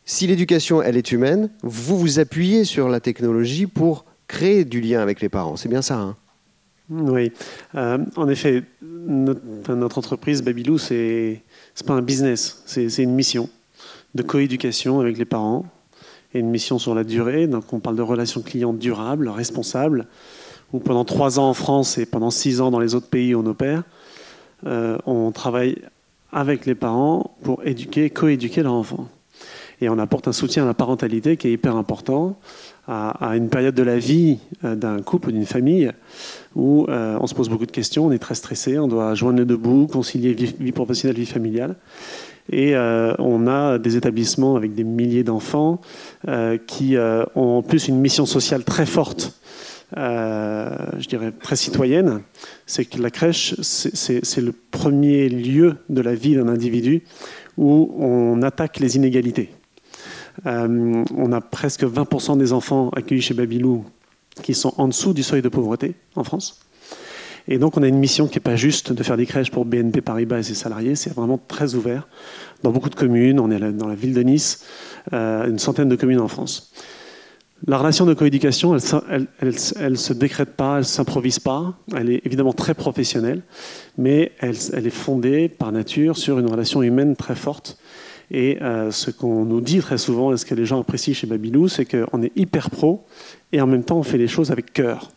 si l'éducation, elle est humaine, vous vous appuyez sur la technologie pour créer du lien avec les parents. C'est bien ça, hein? Oui. En effet, notre entreprise, Babylou, c'est pas un business, c'est une mission de coéducation avec les parents et une mission sur la durée. Donc on parle de relations clients durables, responsables, où pendant 3 ans en France et pendant 6 ans dans les autres pays où on opère, on travaille avec les parents pour coéduquer leurs enfants. Et on apporte un soutien à la parentalité qui est hyper important à une période de la vie d'un couple ou d'une famille où on se pose beaucoup de questions, on est très stressé, on doit joindre les deux bouts, concilier vie professionnelle, vie familiale. Et on a des établissements avec des milliers d'enfants qui ont en plus une mission sociale très forte, je dirais très citoyenne. C'est que la crèche, c'est le premier lieu de la vie d'un individu où on attaque les inégalités. On a presque 20% des enfants accueillis chez Babylou qui sont en dessous du seuil de pauvreté en France. Et donc on a une mission qui n'est pas juste de faire des crèches pour BNP Paribas et ses salariés, c'est vraiment très ouvert dans beaucoup de communes. On est dans la ville de Nice, une centaine de communes en France. La relation de coéducation, elle se décrète pas, elle s'improvise pas. Elle est évidemment très professionnelle, mais elle est fondée par nature sur une relation humaine très forte. Et ce qu'on nous dit très souvent, et ce que les gens apprécient chez Babylou, c'est qu'on est hyper pro et en même temps on fait les choses avec cœur.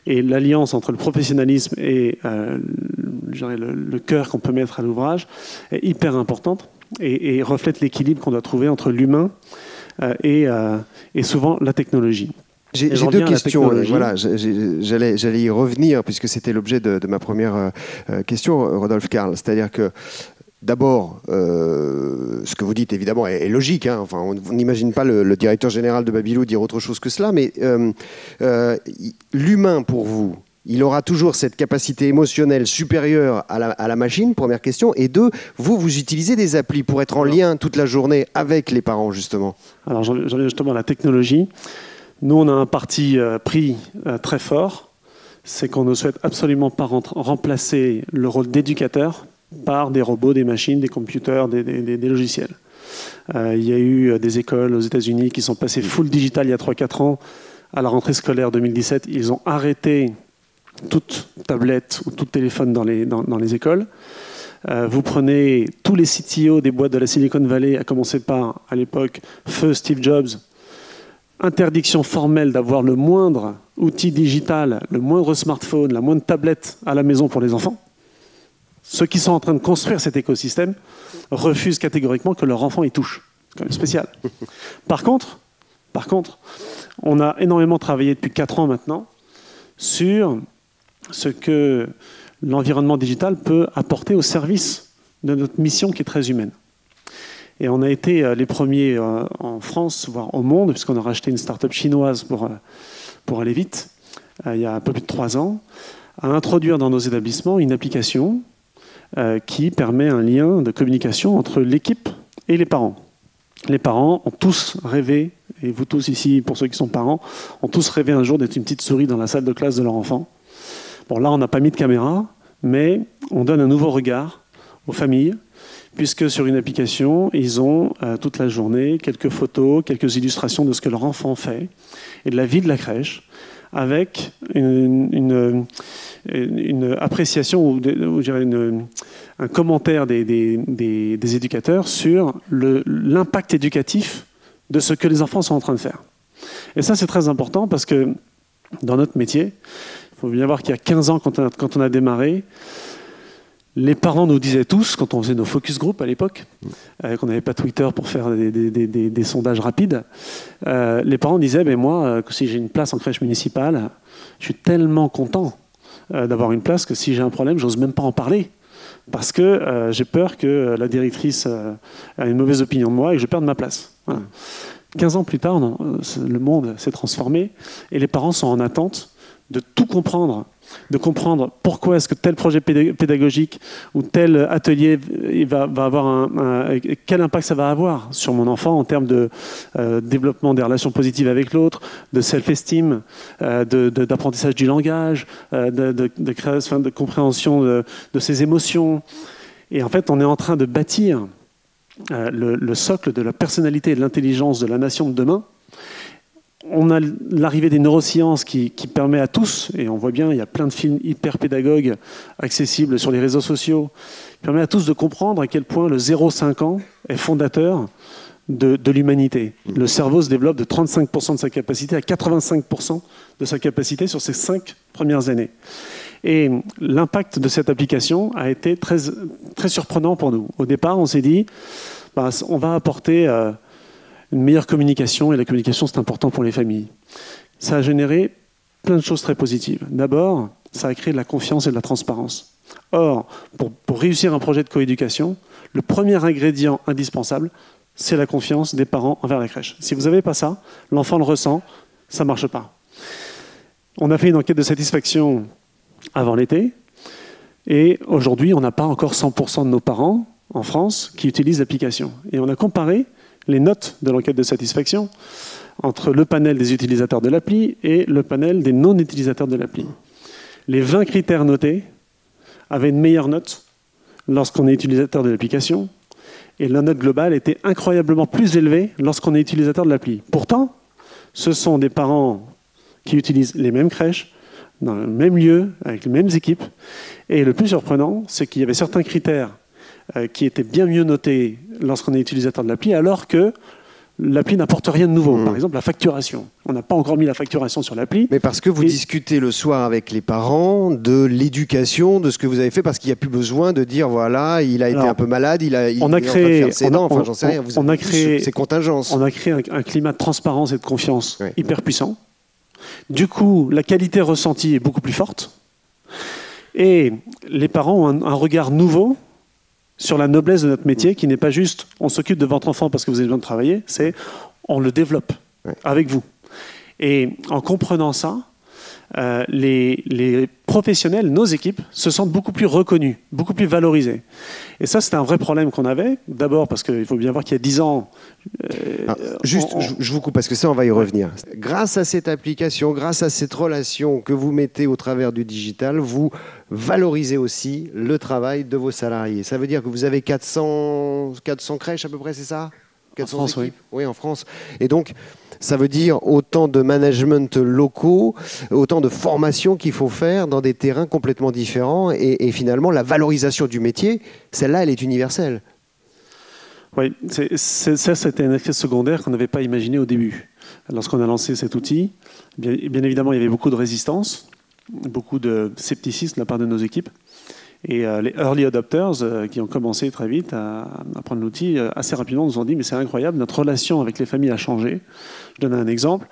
Et l'alliance entre le professionnalisme et le cœur qu'on peut mettre à l'ouvrage est hyper importante et reflète l'équilibre qu'on doit trouver entre l'humain et souvent la technologie. J'ai 2 questions. Voilà, j'allais y revenir puisque c'était l'objet de ma première question, Rodolphe Karl. C'est-à-dire que d'abord, ce que vous dites évidemment est logique, hein. Enfin, on n'imagine pas le directeur général de Babylou dire autre chose que cela, mais l'humain pour vous, il aura toujours cette capacité émotionnelle supérieure à la machine, première question. Et 2, vous utilisez des applis pour être en lien toute la journée avec les parents, justement. Alors j'en viens justement à la technologie. Nous, on a un parti pris très fort, c'est qu'on ne souhaite absolument pas remplacer le rôle d'éducateur par des robots, des machines, des computers, des logiciels. Il y a eu des écoles aux États-Unis qui sont passées full digital il y a 3-4 ans. À la rentrée scolaire 2017, ils ont arrêté toute tablette ou tout téléphone dans les écoles. Vous prenez tous les CTO des boîtes de la Silicon Valley, à commencer par, à l'époque, feu Steve Jobs, interdiction formelle d'avoir le moindre outil digital, le moindre smartphone, la moindre tablette à la maison pour les enfants. Ceux qui sont en train de construire cet écosystème refusent catégoriquement que leur enfant y touche. C'est quand même spécial. Par contre, on a énormément travaillé depuis 4 ans maintenant sur ce que l'environnement digital peut apporter au service de notre mission qui est très humaine. Et on a été les premiers en France, voire au monde, puisqu'on a racheté une start-up chinoise pour aller vite, il y a un peu plus de 3 ans, à introduire dans nos établissements une application qui permet un lien de communication entre l'équipe et les parents. Les parents ont tous rêvé, et vous tous ici, pour ceux qui sont parents, ont tous rêvé un jour d'être une petite souris dans la salle de classe de leur enfant. Bon, là, on n'a pas mis de caméra, mais on donne un nouveau regard aux familles, puisque sur une application, ils ont toute la journée quelques photos, quelques illustrations de ce que leur enfant fait, et de la vie de la crèche, avec une appréciation ou je dirais un commentaire des éducateurs sur l'impact éducatif de ce que les enfants sont en train de faire. Et ça, c'est très important parce que dans notre métier, il faut bien voir qu'il y a 15 ans, quand on a démarré, les parents nous disaient tous, quand on faisait nos focus group à l'époque, qu'on n'avait pas Twitter pour faire des sondages rapides, les parents disaient, mais moi, si j'ai une place en crèche municipale, je suis tellement content d'avoir une place que si j'ai un problème, j'ose même pas en parler. Parce que j'ai peur que la directrice ait une mauvaise opinion de moi et que je perde ma place. Voilà. 15 ans plus tard, le monde s'est transformé et les parents sont en attente de tout comprendre, de comprendre pourquoi est-ce que tel projet pédagogique ou tel atelier va avoir quel impact ça va avoir sur mon enfant en termes de développement des relations positives avec l'autre, de self-esteem, d'apprentissage du langage, de compréhension de ses émotions. Et en fait, on est en train de bâtir le socle de la personnalité et de l'intelligence de la nation de demain. On a l'arrivée des neurosciences qui permet à tous, et on voit bien, il y a plein de films hyper pédagogues accessibles sur les réseaux sociaux, qui permet à tous de comprendre à quel point le 0,5 ans est fondateur de l'humanité. Le cerveau se développe de 35% de sa capacité à 85% de sa capacité sur ces 5 premières années. Et l'impact de cette application a été très, très surprenant pour nous. Au départ, on s'est dit, on va apporter une meilleure communication, et la communication, c'est important pour les familles. Ça a généré plein de choses très positives. D'abord, ça a créé de la confiance et de la transparence. Or, pour réussir un projet de coéducation, le premier ingrédient indispensable, c'est la confiance des parents envers la crèche. Si vous n'avez pas ça, l'enfant le ressent, ça ne marche pas. On a fait une enquête de satisfaction avant l'été, et aujourd'hui, on n'a pas encore 100% de nos parents en France qui utilisent l'application. Et on a comparé les notes de l'enquête de satisfaction entre le panel des utilisateurs de l'appli et le panel des non-utilisateurs de l'appli. Les 20 critères notés avaient une meilleure note lorsqu'on est utilisateur de l'application, et la note globale était incroyablement plus élevée lorsqu'on est utilisateur de l'appli. Pourtant, ce sont des parents qui utilisent les mêmes crèches, dans le même lieu, avec les mêmes équipes. Et le plus surprenant, c'est qu'il y avait certains critères qui étaient bien mieux notés lorsqu'on est utilisateur de l'appli, alors que l'appli n'apporte rien de nouveau. Par exemple, la facturation. On n'a pas encore mis la facturation sur l'appli. Mais parce que vous discutez le soir avec les parents de l'éducation, de ce que vous avez fait, parce qu'il n'y a plus besoin de dire, voilà, il a été un peu malade, il est en train de faire ses dents, enfin, j'en sais rien. On a créé ces contingences. On a créé un climat de transparence et de confiance hyper puissant. Du coup, la qualité ressentie est beaucoup plus forte. Et les parents ont un regard nouveau sur la noblesse de notre métier, qui n'est pas juste on s'occupe de votre enfant parce que vous avez besoin de travailler, c'est on le développe avec vous. Et en comprenant ça, les professionnels, nos équipes, se sentent beaucoup plus reconnus, beaucoup plus valorisés. Et ça, c'était un vrai problème qu'on avait. D'abord parce qu'il faut bien voir qu'il y a 10 ans... je vous coupe parce que ça, on va y revenir. Grâce à cette application, grâce à cette relation que vous mettez au travers du digital, vous valorisez aussi le travail de vos salariés. Ça veut dire que vous avez 400 crèches à peu près, c'est ça ? 400 en France, équipes. Oui, en France. Et donc, ça veut dire autant de management locaux, autant de formations qu'il faut faire dans des terrains complètement différents. Et finalement, la valorisation du métier, celle-là, elle est universelle. Oui, ça, c'était un effet secondaire qu'on n'avait pas imaginé au début. Lorsqu'on a lancé cet outil, bien évidemment, il y avait beaucoup de résistance, beaucoup de scepticisme de la part de nos équipes. Et les early adopters, qui ont commencé très vite à prendre l'outil, assez rapidement nous ont dit « mais c'est incroyable, notre relation avec les familles a changé ». Je donne un exemple.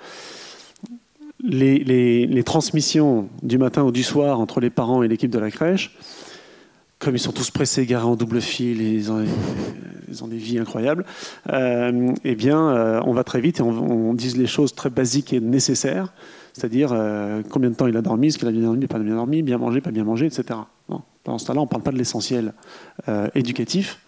Les transmissions du matin ou du soir entre les parents et l'équipe de la crèche, comme ils sont tous pressés, garés en double fil, et ils ont des vies incroyables, eh bien, on va très vite et on dit les choses très basiques et nécessaires, c'est-à-dire combien de temps il a dormi, est-ce qu'il a bien dormi, pas bien dormi, bien mangé, pas bien mangé, etc. Bon, dans ce temps-là, on ne parle pas de l'essentiel éducatif.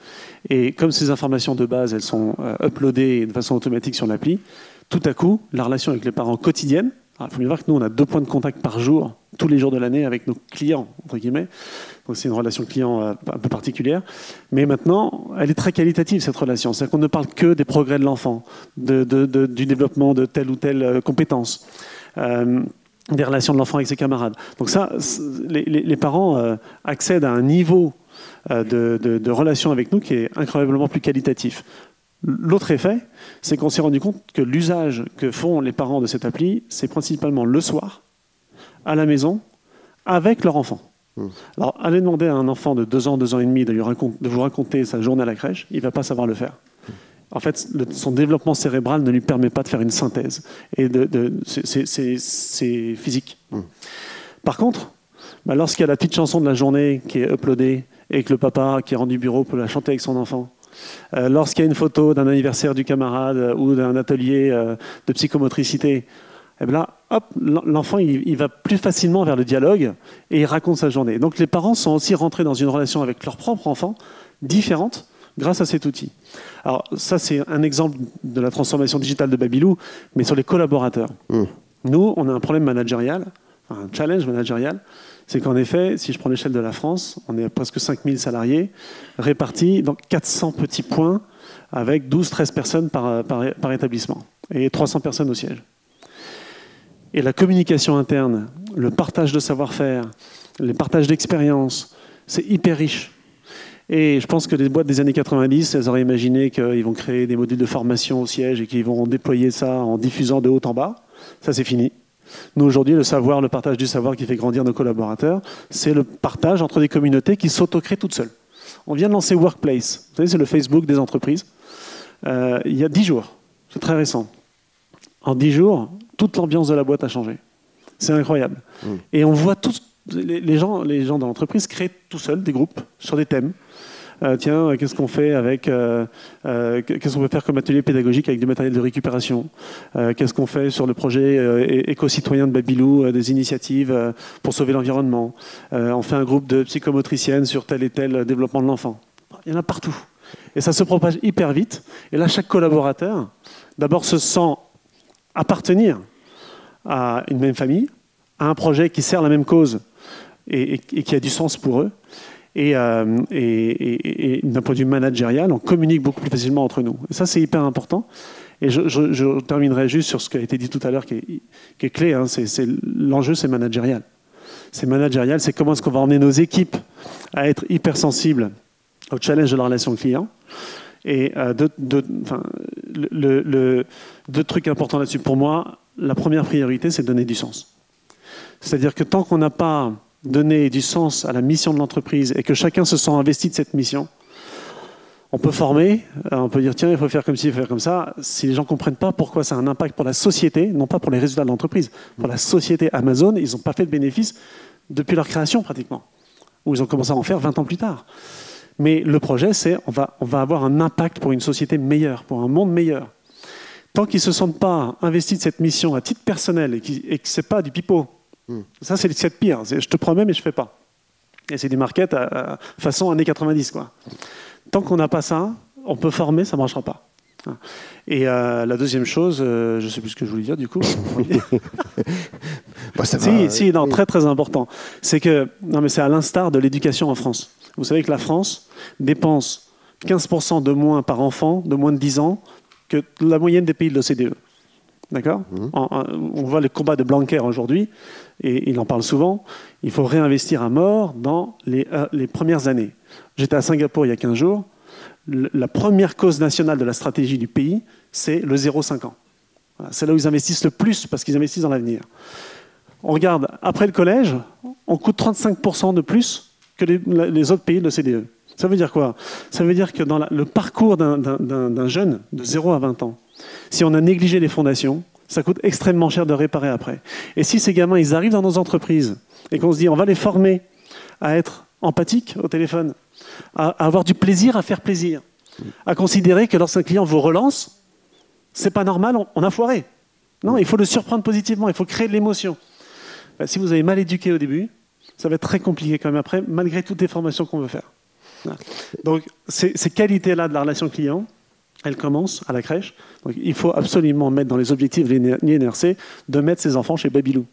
Et comme ces informations de base, elles sont uploadées de façon automatique sur l'appli, tout à coup, la relation avec les parents quotidienne, il faut bien voir que nous, on a 2 points de contact par jour, tous les jours de l'année, avec nos clients, entre guillemets. Donc c'est une relation client un peu particulière. Mais maintenant, elle est très qualitative, cette relation. C'est-à-dire qu'on ne parle que des progrès de l'enfant, du développement de telle ou telle compétence, des relations de l'enfant avec ses camarades. Donc ça, les parents accèdent à un niveau de relation avec nous qui est incroyablement plus qualitatif. L'autre effet, c'est qu'on s'est rendu compte que l'usage que font les parents de cette appli, c'est principalement le soir, à la maison, avec leur enfant. Alors, allez demander à un enfant de 2 ans, 2 ans et demi de vous raconter sa journée à la crèche, il ne va pas savoir le faire. En fait, son développement cérébral ne lui permet pas de faire une synthèse. Et c'est physique. Par contre, lorsqu'il y a la petite chanson de la journée qui est uploadée et que le papa qui est rendu bureau peut la chanter avec son enfant, lorsqu'il y a une photo d'un anniversaire du camarade ou d'un atelier de psychomotricité, et bien là, hop, l'enfant il va plus facilement vers le dialogue et il raconte sa journée. Donc les parents sont aussi rentrés dans une relation avec leur propre enfant différente grâce à cet outil. Alors ça, c'est un exemple de la transformation digitale de Babylou, mais sur les collaborateurs. Nous, on a un problème managérial, un challenge managérial. C'est qu'en effet, si je prends l'échelle de la France, on est à presque 5000 salariés, répartis dans 400 petits points avec 12-13 personnes par établissement et 300 personnes au siège. Et la communication interne, le partage de savoir-faire, les partages d'expérience, c'est hyper riche. Et je pense que les boîtes des années 90, elles auraient imaginé qu'ils vont créer des modules de formation au siège et qu'ils vont déployer ça en diffusant de haut en bas. Ça, c'est fini. Nous, aujourd'hui, le savoir, le partage du savoir qui fait grandir nos collaborateurs, c'est le partage entre des communautés qui s'auto-créent toutes seules. On vient de lancer Workplace. Vous savez, c'est le Facebook des entreprises. Il y a 10 jours. C'est très récent. En 10 jours, toute l'ambiance de la boîte a changé. C'est incroyable. Et on voit tous les gens dans l'entreprise créent tout seuls des groupes sur des thèmes. Tiens, qu'est-ce qu'on fait avec qu'est-ce qu'on peut faire comme atelier pédagogique avec du matériel de récupération, qu'est-ce qu'on fait sur le projet éco-citoyen de Babylou, des initiatives pour sauver l'environnement, on fait un groupe de psychomotriciennes sur tel et tel développement de l'enfant. Il y en a partout. Et ça se propage hyper vite. Et là, chaque collaborateur, d'abord, se sent appartenir à une même famille, à un projet qui sert la même cause et qui a du sens pour eux. Et d'un point de vue managérial, on communique beaucoup plus facilement entre nous. Et ça, c'est hyper important. Et je terminerai juste sur ce qui a été dit tout à l'heure, qui est clé. Hein. L'enjeu, c'est managérial. C'est managérial, c'est comment est-ce qu'on va emmener nos équipes à être hypersensibles au challenge de la relation client. Et deux trucs importants là-dessus. Pour moi, la première priorité, c'est de donner du sens. C'est-à-dire que tant qu'on n'a pas donné du sens à la mission de l'entreprise et que chacun se sent investi de cette mission, on peut former, on peut dire tiens, il faut faire comme ci, il faut faire comme ça. Si les gens ne comprennent pas pourquoi ça a un impact pour la société, non pas pour les résultats de l'entreprise, pour la société Amazon, ils n'ont pas fait de bénéfices depuis leur création pratiquement, ou ils ont commencé à en faire 20 ans plus tard. Mais le projet, c'est on va avoir un impact pour une société meilleure, pour un monde meilleur. Tant qu'ils ne se sentent pas investis de cette mission à titre personnel et que ce n'est pas du pipeau, ça c'est le pire. Je te promets, mais je ne fais pas. Et c'est du market façon années 90. Quoi. Tant qu'on n'a pas ça, on peut former, ça ne marchera pas. Et la deuxième chose, je ne sais plus ce que je voulais dire du coup. Non, très très important. C'est que, non mais c'est à l'instar de l'éducation en France. Vous savez que la France dépense 15% de moins par enfant de moins de 10 ans que la moyenne des pays de l'OCDE. D'accord ? On voit les combats de Blanquer aujourd'hui, et il en parle souvent. Il faut réinvestir à mort dans les premières années. J'étais à Singapour il y a 15 jours. La première cause nationale de la stratégie du pays, c'est le 0,5 ans. Voilà, c'est là où ils investissent le plus, parce qu'ils investissent dans l'avenir. On regarde, après le collège, on coûte 35% de plus que les autres pays de l'OCDE. Ça veut dire quoi ? Ça veut dire que dans le parcours d'un jeune de 0 à 20 ans, si on a négligé les fondations, ça coûte extrêmement cher de réparer après. Et si ces gamins, ils arrivent dans nos entreprises et qu'on se dit on va les former à être empathiques au téléphone, à avoir du plaisir à faire plaisir, à considérer que lorsqu'un client vous relance, c'est pas normal, on a foiré. Non, il faut le surprendre positivement, il faut créer de l'émotion. Si vous avez mal éduqué au début, ça va être très compliqué quand même après, malgré toutes les formations qu'on veut faire. Donc, ces qualités-là de la relation client, elles commencent à la crèche. Donc, il faut absolument mettre dans les objectifs de l'INRC de mettre ses enfants chez Babylou.